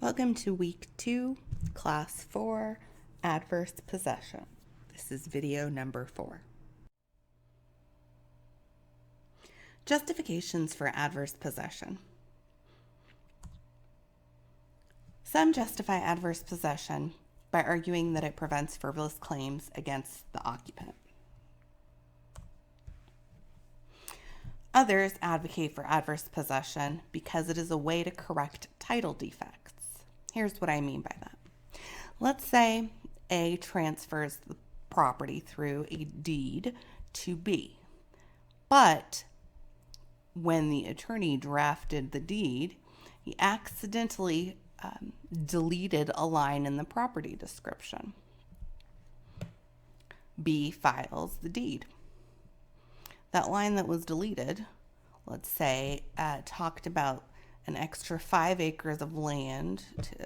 Welcome to Week 2, Class 4, Adverse Possession. This is video number 4. Justifications for adverse possession. Some justify adverse possession by arguing that it prevents frivolous claims against the occupant. Others advocate for adverse possession because it is a way to correct title defects. Here's what I mean by that. Let's say A transfers the property through a deed to B, but when the attorney drafted the deed, he accidentally deleted a line in the property description. B files the deed. That line that was deleted, let's say, talked about an extra 5 acres of land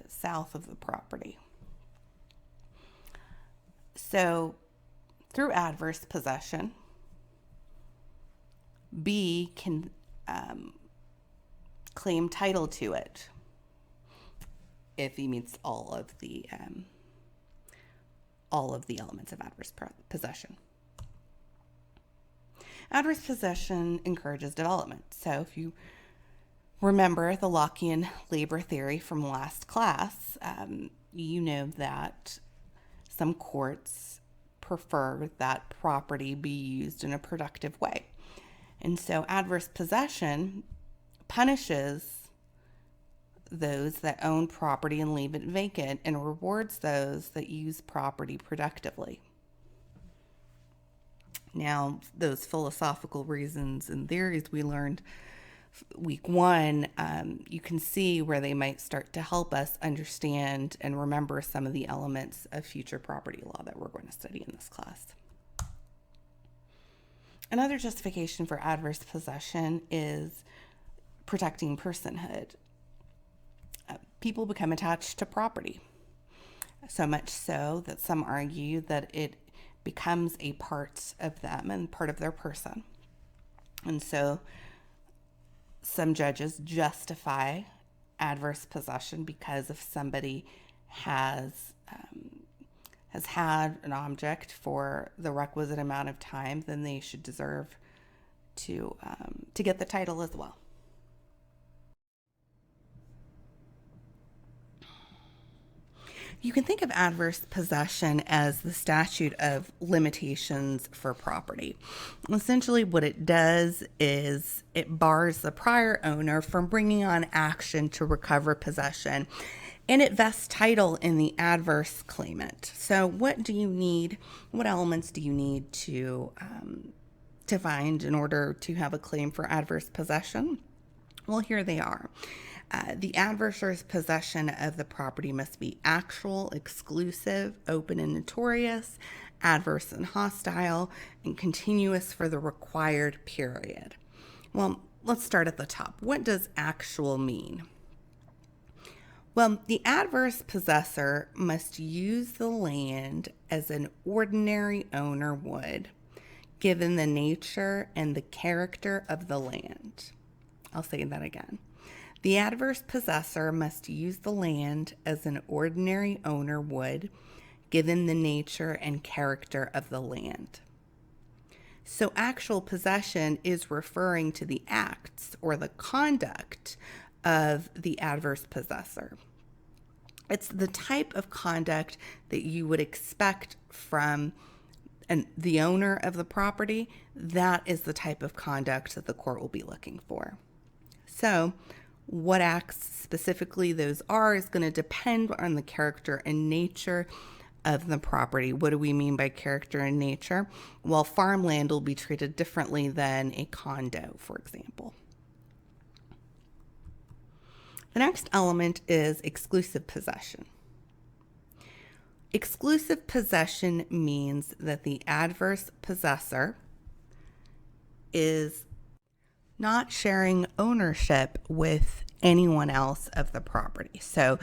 south of the property. So, through adverse possession, B can claim title to it if he meets all of the elements of adverse possession. Adverse possession encourages development. So if you remember the Lockean labor theory from last class, you know that some courts prefer that property be used in a productive way. And so adverse possession punishes those that own property and leave it vacant and rewards those that use property productively. Now, those philosophical reasons and theories we learned week 1, you can see where they might start to help us understand and remember some of the elements of future property law that we're going to study in this class. Another justification for adverse possession is protecting personhood. People become attached to property, so much so that some argue that it becomes a part of them and part of their person. And so some judges justify adverse possession because if somebody has had an object for the requisite amount of time, then they should deserve to get the title as well. You can think of adverse possession as the statute of limitations for property. Essentially, what it does is it bars the prior owner from bringing on action to recover possession, and it vests title in the adverse claimant. So what do you need? What elements do you need to find in order to have a claim for adverse possession? Well, here they are. The adversary's possession of the property must be actual, exclusive, open and notorious, adverse and hostile, and continuous for the required period. Well, let's start at the top. What does actual mean? Well, the adverse possessor must use the land as an ordinary owner would, given the nature and the character of the land. I'll say that again. The adverse possessor must use the land as an ordinary owner would, given the nature and character of the land. So actual possession is referring to the acts or the conduct of the adverse possessor. It's the type of conduct that you would expect from the owner of the property. That is the type of conduct that the court will be looking for. So, what acts specifically those are is going to depend on the character and nature of the property. What do we mean by character and nature? Well, farmland will be treated differently than a condo, for example. The next element is exclusive possession. Exclusive possession means that the adverse possessor is not sharing ownership with anyone else of the property. So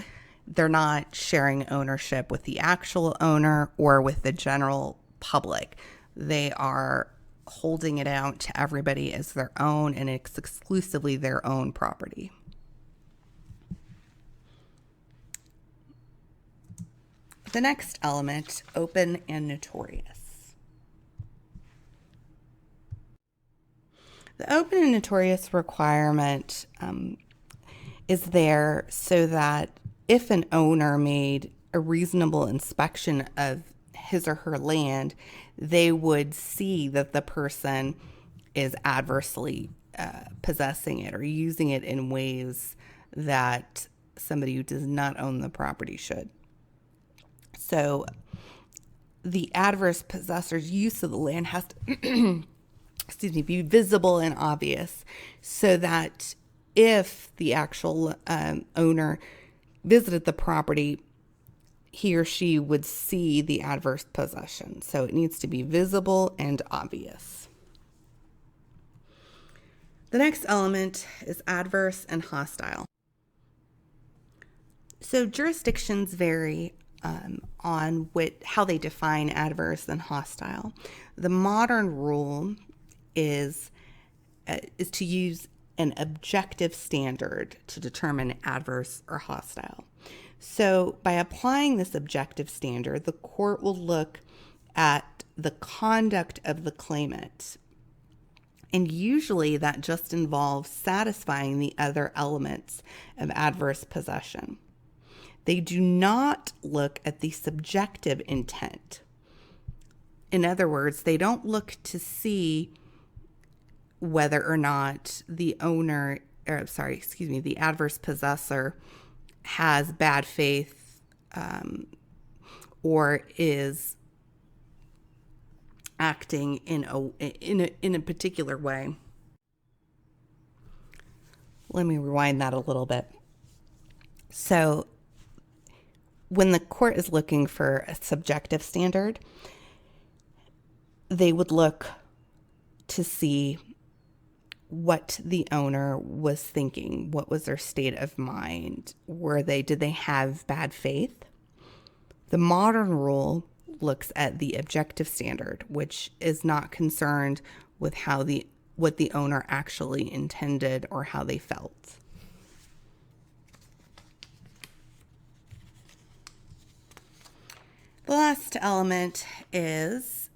they're not sharing ownership with the actual owner or with the general public. They are holding it out to everybody as their own, and it's exclusively their own property. The next element, open and notorious. The open and notorious requirement is there so that if an owner made a reasonable inspection of his or her land, they would see that the person is adversely possessing it or using it in ways that somebody who does not own the property should. So the adverse possessor's use of the land has to be visible and obvious, so that if the actual owner visited the property, he or she would see the adverse possession. So it needs to be visible and obvious. The next element is adverse and hostile. So jurisdictions vary on how they define adverse and hostile. The modern rule is to use an objective standard to determine adverse or hostile. So by applying this objective standard, the court will look at the conduct of the claimant. And usually that just involves satisfying the other elements of adverse possession. They do not look at the subjective intent. In other words, they don't look to see whether or not the adverse possessor has bad faith or is acting in a particular way. Let me rewind that a little bit. So when the court is looking for a subjective standard, they would look to see what the owner was thinking. What was their state of mind? Did they have bad faith? The modern rule looks at the objective standard, which is not concerned with what the owner actually intended or how they felt. The last element is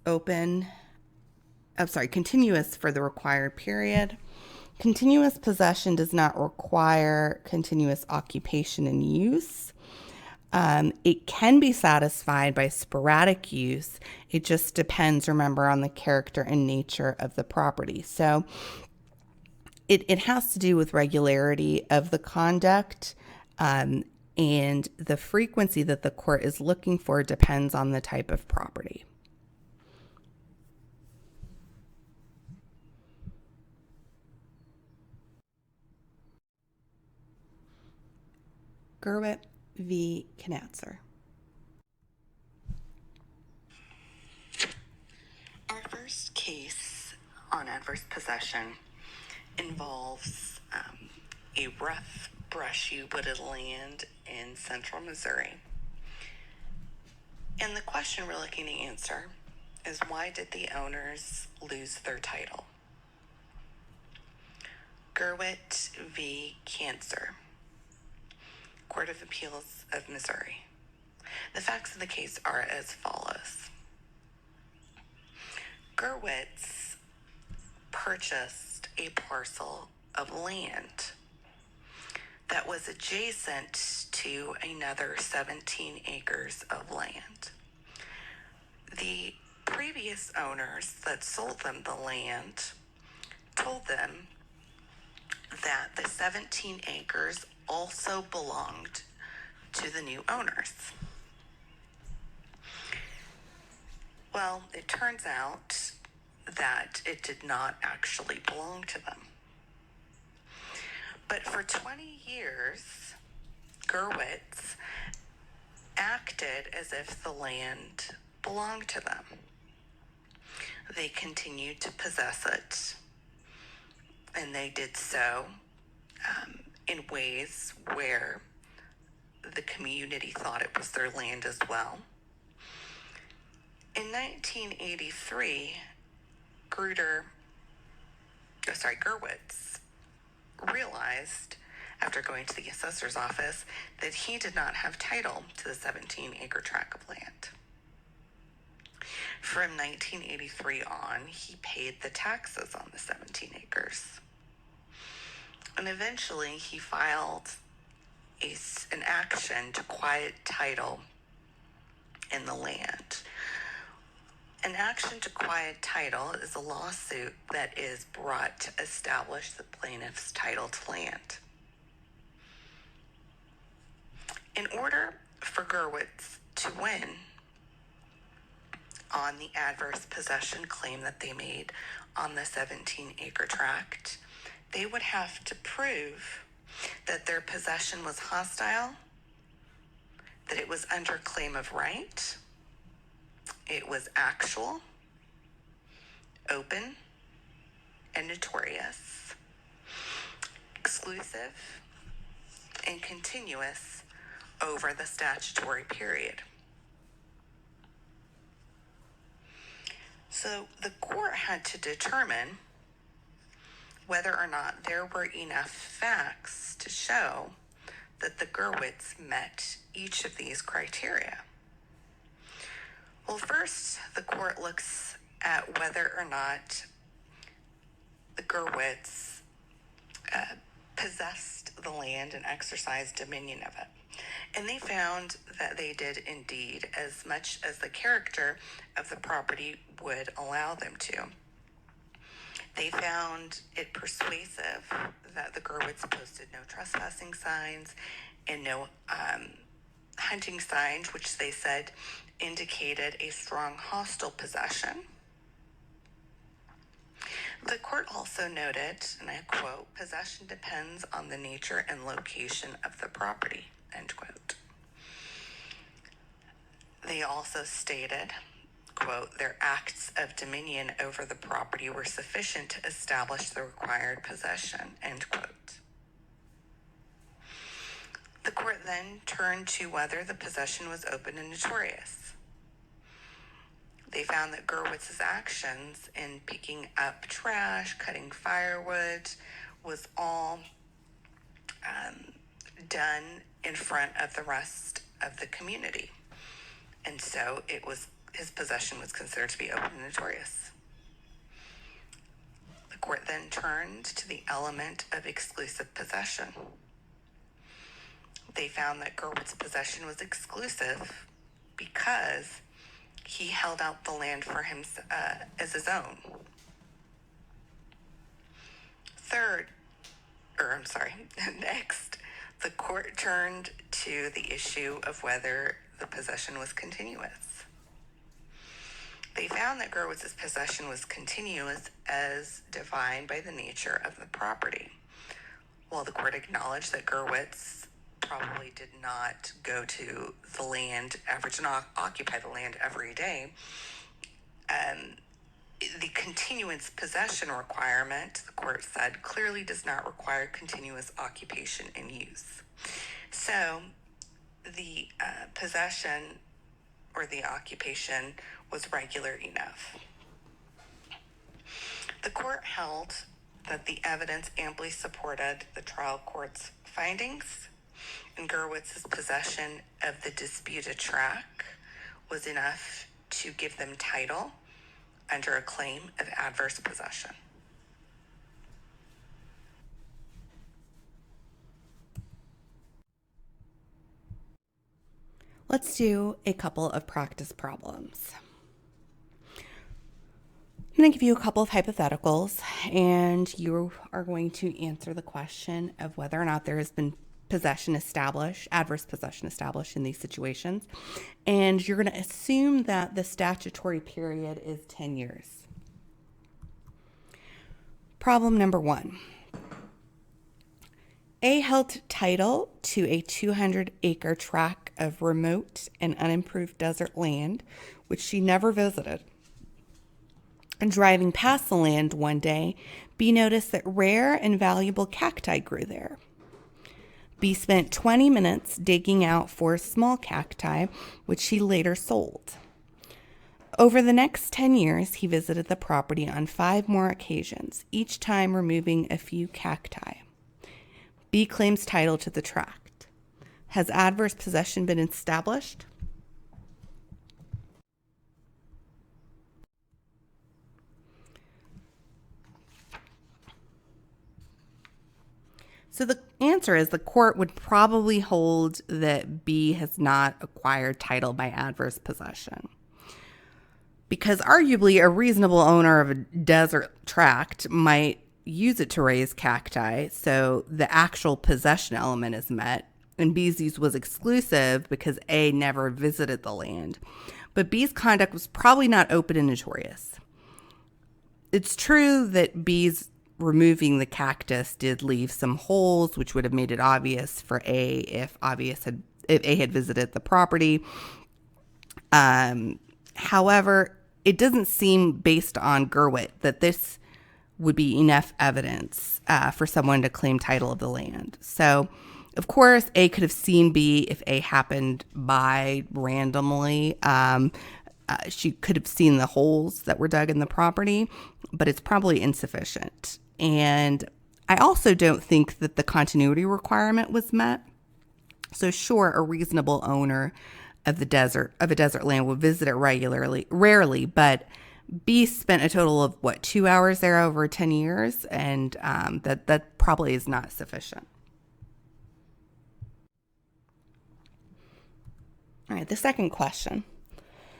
continuous for the required period. Continuous possession does not require continuous occupation and use. It can be satisfied by sporadic use. It just depends, remember, on the character and nature of the property. So it has to do with regularity of the conduct, and the frequency that the court is looking for depends on the type of property. Gurwit v. Kannatzer. Our first case on adverse possession involves a rough, brushy, wooded land in central Missouri. And the question we're looking to answer is, why did the owners lose their title? Gurwit v. Kannatzer, Court of Appeals of Missouri. The facts of the case are as follows. Gurwitz purchased a parcel of land that was adjacent to another 17 acres of land. The previous owners that sold them the land told them that the 17 acres also belonged to the new owners. Well, it turns out that it did not actually belong to them. But for 20 years, Gurwitz acted as if the land belonged to them. They continued to possess it, and they did so in ways where the community thought it was their land as well. In 1983, Gurwitz realized, after going to the assessor's office, that he did not have title to the 17-acre tract of land. From 1983 on, he paid the taxes on the 17 acres. And eventually he filed an action to quiet title in the land. An action to quiet title is a lawsuit that is brought to establish the plaintiff's title to land. In order for Gurwit to win on the adverse possession claim that they made on the 17-acre tract, they would have to prove that their possession was hostile, that it was under claim of right, it was actual, open, and notorious, exclusive, and continuous over the statutory period. So the court had to determine whether or not there were enough facts to show that the Gurwits met each of these criteria. Well, first, the court looks at whether or not the Gurwits possessed the land and exercised dominion of it. And they found that they did indeed, as much as the character of the property would allow them to. They found it persuasive that the Gurwits posted no trespassing signs and no hunting signs, which they said indicated a strong hostile possession. The court also noted, and I quote, "Possession depends on the nature and location of the property," end quote. They also stated, quote, "Their acts of dominion over the property were sufficient to establish the required possession," end quote. The court then turned to whether the possession was open and notorious. They found that Gurwitz's actions in picking up trash, cutting firewood, was all done in front of the rest of the community. And so his possession was considered to be open and notorious. The court then turned to the element of exclusive possession. They found that Gurwit's possession was exclusive because he held out the land for him as his own. Next, the court turned to the issue of whether the possession was continuous. They found that Gurwitz's possession was continuous as defined by the nature of the property. While the court acknowledged that Gurwitz probably did not go to the land, average and occupy the land every day, the continuous possession requirement, the court said, clearly does not require continuous occupation and use. So the possession or the occupation was regular enough. The court held that the evidence amply supported the trial court's findings, and Gurwitz's possession of the disputed tract was enough to give them title under a claim of adverse possession. Let's do a couple of practice problems. I'm going to give you a couple of hypotheticals, and you are going to answer the question of whether or not there has been adverse possession established in these situations. And you're going to assume that the statutory period is 10 years. Problem number 1. A held title to a 200-acre tract of remote and unimproved desert land, which she never visited. And driving past the land one day, B noticed that rare and valuable cacti grew there. B spent 20 minutes digging out 4 small cacti, which he later sold. Over the next 10 years, he visited the property on 5 more occasions, each time removing a few cacti. B claims title to the tract. Has adverse possession been established? So the answer is the court would probably hold that B has not acquired title by adverse possession. Because arguably a reasonable owner of a desert tract might use it to raise cacti, so the actual possession element is met. And B's use was exclusive because A never visited the land. But B's conduct was probably not open and notorious. It's true that B's removing the cactus did leave some holes, which would have made it obvious for A if A had visited the property. However, it doesn't seem based on Gurwit that this would be enough evidence for someone to claim title of the land. So, of course, A could have seen B if A happened by randomly. She could have seen the holes that were dug in the property, but it's probably insufficient. And I also don't think that the continuity requirement was met. So sure, a reasonable owner of a desert land would visit it rarely, but B spent a total of 2 hours there over 10 years, and that probably is not sufficient. All right, the second question.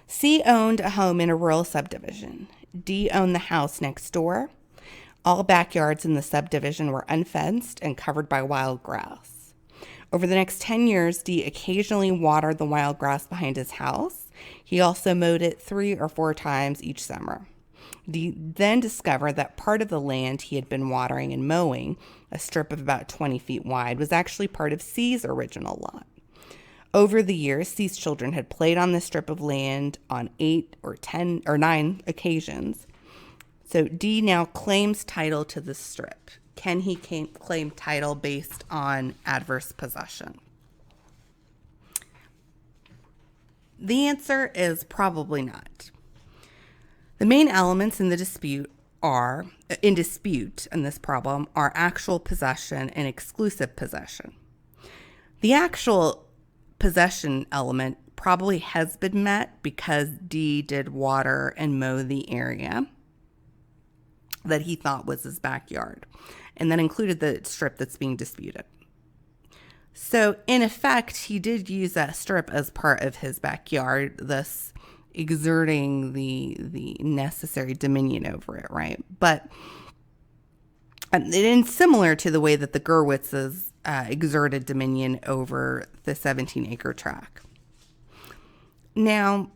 C owned a home in a rural subdivision. D owned the house next door. All backyards in the subdivision were unfenced and covered by wild grass. Over the next 10 years, D occasionally watered the wild grass behind his house. He also mowed it 3 or 4 times each summer. D then discovered that part of the land he had been watering and mowing, a strip of about 20 feet wide, was actually part of C's original lot. Over the years, C's children had played on this strip of land on 8 or 10 or 9 occasions. So D now claims title to the strip. Can he claim title based on adverse possession? The answer is probably not. The main elements in dispute in this problem are actual possession and exclusive possession. The actual possession element probably has been met because D did water and mow the area that he thought was his backyard, and that included the strip that's being disputed. So in effect, he did use that strip as part of his backyard, thus exerting the necessary dominion over it, right? But and similar to the way that the Gurwitzes exerted dominion over the 17-acre tract. Now,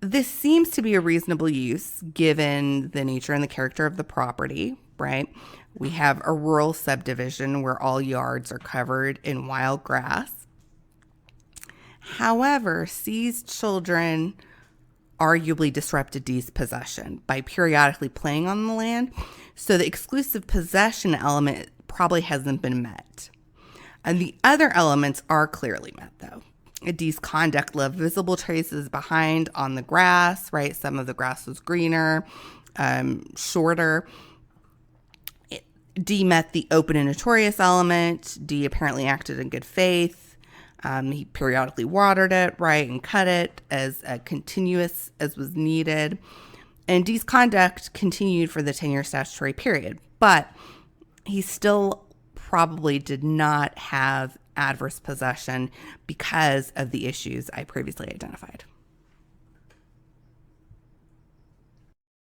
this seems to be a reasonable use given the nature and the character of the property, right? We have a rural subdivision where all yards are covered in wild grass. However, C's children arguably disrupted D's possession by periodically playing on the land, so the exclusive possession element probably hasn't been met. And the other elements are clearly met, though. D's conduct left visible traces behind on the grass, right? Some of the grass was greener, shorter. D met the open and notorious element. D apparently acted in good faith. He periodically watered it, right, and cut it as continuous as was needed. And D's conduct continued for the 10-year statutory period, but he still probably did not have adverse possession because of the issues I previously identified.